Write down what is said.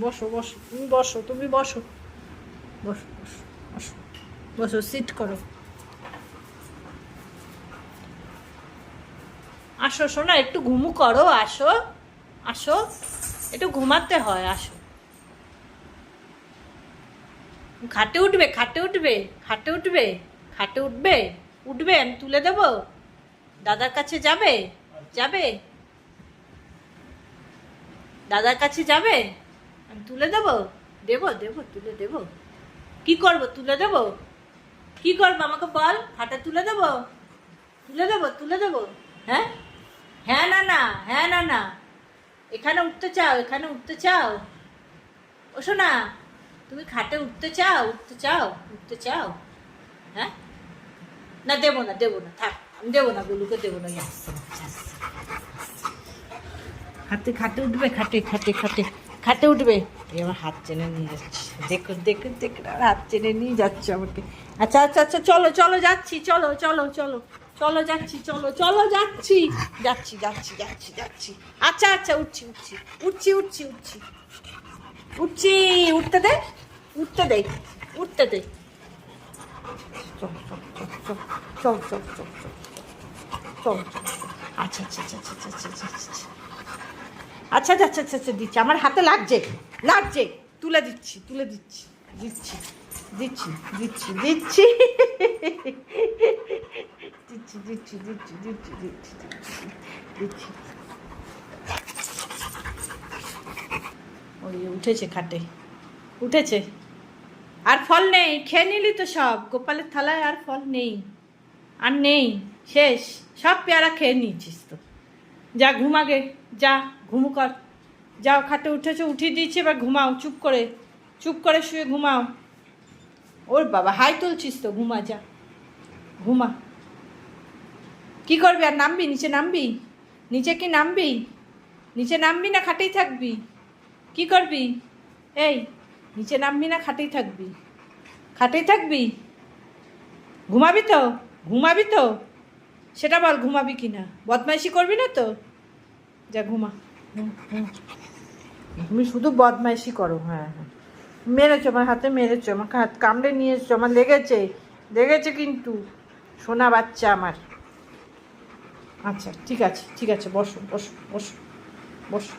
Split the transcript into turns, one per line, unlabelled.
বসো বসো, তুমি বসো, তুমি বসো, বসো বসো বসো, বসো, সিট করো। আসো শোনা, একটু ঘুমু করো, আসো আসো, একটু ঘুমাতে হয়, আসো। খাটে উঠবে, খাটে উঠবে, খাটে উঠবে, খাটে উঠবে, উঠবে, আমি তুলে দেবো। দাদার কাছে যাবে, যাবে, দাদার কাছে যাবে, আমি তুলে দেবো, দেবো দেবো, তুলে দেবো। কি করবো, তুলে দেবো, কি করবো আমাকে বল, খাটে তুলে দেবো, তুলে দেবো, তুলে দেবো। হ্যাঁ, হ্যাঁ না না, হ্যাঁ না না, এখানে উঠতে চাও, এখানে উঠতে চাও, ওসো না, তুমি খাটে উঠতে চাও, উঠতে চাও, উঠতে চাও। হ্যাঁ, না দেবো না, দেবো না, থাক, আমি দেবো না, বেলুকে দেবো না, আসছে না, আসছে। খাটে খাটে উঠবে, খাটে খাটে খাটে খাটে উঠবে। এই আমার হাত টেনে নিয়ে যাচ্ছে, দেখুন দেখুন দেখুন, আর হাত টেনে নিয়ে যাচ্ছে আমাকে। আচ্ছা আচ্ছা আচ্ছা, চলো চলো, যাচ্ছি, চলো চলো চলো, চলো যাচ্ছি, চলো চলো যাচ্ছি, যাচ্ছি যাচ্ছি যাচ্ছি যাচ্ছি। আচ্ছা আচ্ছা, উঠছি উঠছি উঠছি উঠছি উঠছি উঠছি, উঠতে দে, উঠতে দে, উঠতে দে। চল চল চল চল চল চল চল চল চল। আচ্ছা আচ্ছা আচ্ছা আচ্ছা আচ্ছা আচ্ছা আচ্ছা, আচ্ছা আচ্ছা আচ্ছা আচ্ছা, দিচ্ছি, আমার হাতে লাগছে, লাগছে, তুলে দিচ্ছি, তুলে দিচ্ছি, দিচ্ছি দিচ্ছি দিচ্ছি দিচ্ছি দিচ্ছি দিচ্ছি দিচ্ছি দিচ্ছি দিচ্ছি দিচ্ছি। ওই উঠেছে খাটে, উঠেছে। আর ফল নেই, খেয়ে নিলি তো সব, গোপালের থালায় আর ফল নেই, আর নেই, শেষ, সব পেয়ারা খেয়ে নিয়েছিস তো। যা ঘুমাগে, যা ঘুমু কর, যাও, খাটে উঠেছো, উঠিয়ে দিয়েছি, এবার ঘুমাও, চুপ করে, চুপ করে শুয়ে ঘুমাও। ওর বাবা, হাই তুলছিস তো, ঘুমা যা, ঘুমা। কি করবি আর, নামবি নিচে, নামবি নিচে, কি নামবি নিচে, নামবি না খাটেই থাকবি, কি করবি? এই, নিচে নামবি না খাটেই থাকবি, খাটেই থাকবি, ঘুমাবি তো, ঘুমাবি তো, সেটা বল, ঘুমাবি কি না, বদমাইশি করবি না তো, যা ঘুমা। হুম হুম, তুমি শুধু বদমাইশি করো, হ্যাঁ হ্যাঁ, মেরেছো আমার হাতে, মেরেছো আমাকে, হাত কামড়ে নিয়ে এসছো, আমার লেগেছে, লেগেছে কিন্তু, সোনা বাচ্চা আমার। আচ্ছা ঠিক আছে ঠিক আছে, বসো বসো বসো বসো।